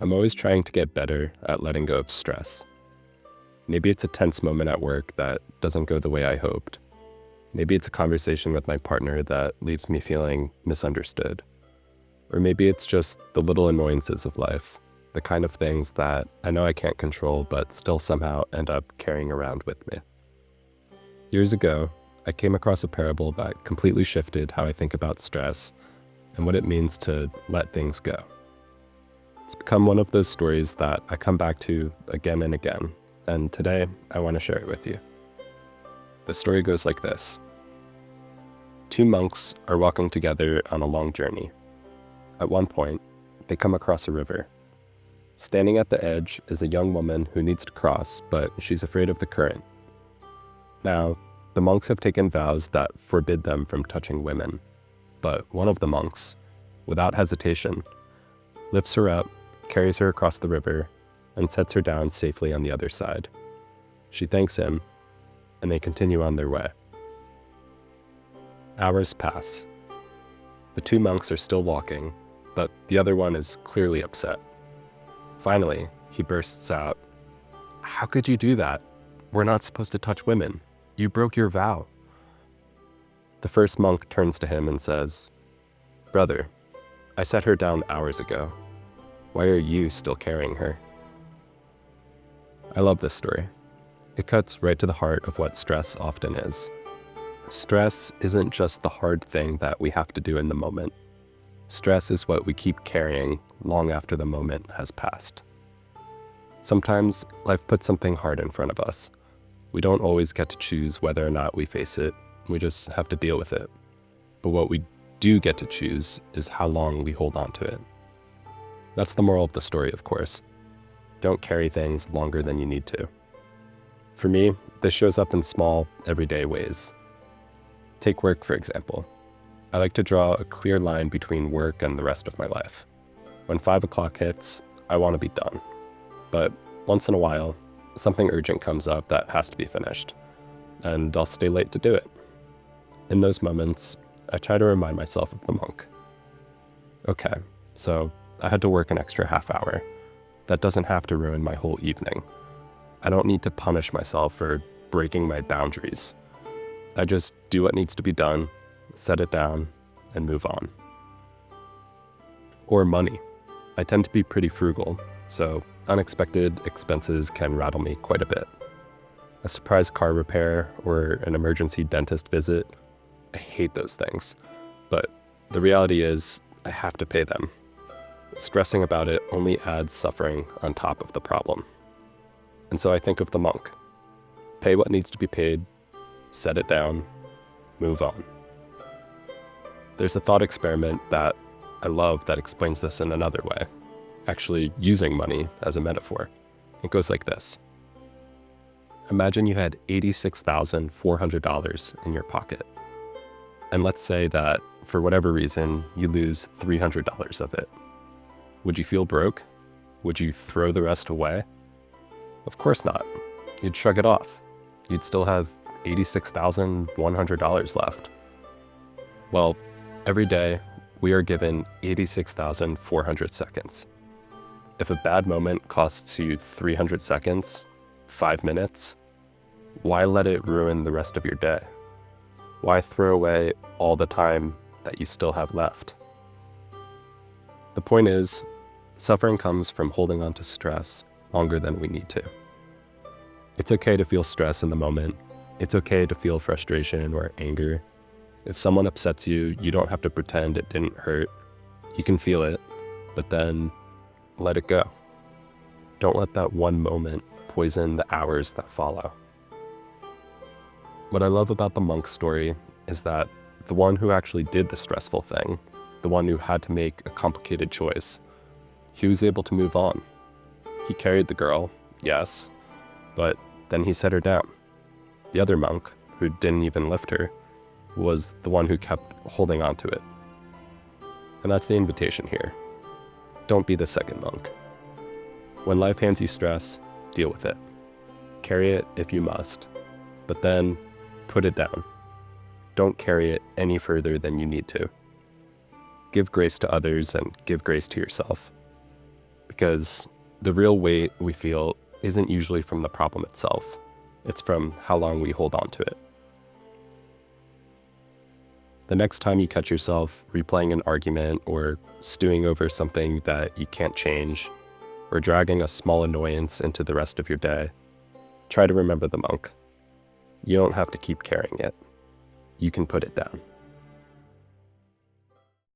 I'm always trying to get better at letting go of stress. Maybe it's a tense moment at work that doesn't go the way I hoped. Maybe it's a conversation with my partner that leaves me feeling misunderstood. Or maybe it's just the little annoyances of life, the kind of things that I know I can't control but still somehow end up carrying around with me. Years ago, I came across a parable that completely shifted how I think about stress and what it means to let things go. It's become one of those stories that I come back to again and again, and today I want to share it with you. The story goes like this. Two monks are walking together on a long journey. At one point, they come across a river. Standing at the edge is a young woman who needs to cross, but she's afraid of the current. Now, the monks have taken vows that forbid them from touching women, but one of the monks, without hesitation, lifts her up, carries her across the river, and sets her down safely on the other side. She thanks him, and they continue on their way. Hours pass. The two monks are still walking, but the other one is clearly upset. Finally, he bursts out, "How could you do that? We're not supposed to touch women. You broke your vow." The first monk turns to him and says, "Brother, I set her down hours ago. Why are you still carrying her?" I love this story. It cuts right to the heart of what stress often is. Stress isn't just the hard thing that we have to do in the moment. Stress is what we keep carrying long after the moment has passed. Sometimes life puts something hard in front of us. We don't always get to choose whether or not we face it. We just have to deal with it. But what we do get to choose is how long we hold on to it. That's the moral of the story, of course. Don't carry things longer than you need to. For me, this shows up in small, everyday ways. Take work, for example. I like to draw a clear line between work and the rest of my life. When 5 o'clock hits, I want to be done. But once in a while, something urgent comes up that has to be finished, and I'll stay late to do it. In those moments, I try to remind myself of the monk. Okay, so I had to work an extra half hour. That doesn't have to ruin my whole evening. I don't need to punish myself for breaking my boundaries. I just do what needs to be done, set it down, and move on. Or money. I tend to be pretty frugal, so unexpected expenses can rattle me quite a bit. A surprise car repair or an emergency dentist visit, I hate those things. But the reality is, I have to pay them. Stressing about it only adds suffering on top of the problem. And so I think of the monk. Pay what needs to be paid, set it down, move on. There's a thought experiment that I love that explains this in another way, actually using money as a metaphor. It goes like this. Imagine you had $86,400 in your pocket. And let's say that, for whatever reason, you lose $300 of it. Would you feel broke? Would you throw the rest away? Of course not. You'd shrug it off. You'd still have $86,100 left. Well, every day, we are given 86,400 seconds. If a bad moment costs you 300 seconds, 5 minutes, why let it ruin the rest of your day? Why throw away all the time that you still have left? The point is, suffering comes from holding on to stress longer than we need to. It's okay to feel stress in the moment. It's okay to feel frustration or anger. If someone upsets you, you don't have to pretend it didn't hurt. You can feel it, but then let it go. Don't let that one moment poison the hours that follow. What I love about the monk's story is that the one who actually did the stressful thing, the one who had to make a complicated choice, he was able to move on. He carried the girl, yes, but then he set her down. The other monk, who didn't even lift her, was the one who kept holding on to it. And that's the invitation here. Don't be the second monk. When life hands you stress, deal with it. Carry it if you must, but then put it down. Don't carry it any further than you need to. Give grace to others and give grace to yourself. because the real weight we feel isn't usually from the problem itself. It's from how long we hold on to it. The next time you catch yourself replaying an argument or stewing over something that you can't change, or dragging a small annoyance into the rest of your day, try to remember the monk. You don't have to keep carrying it. You can put it down.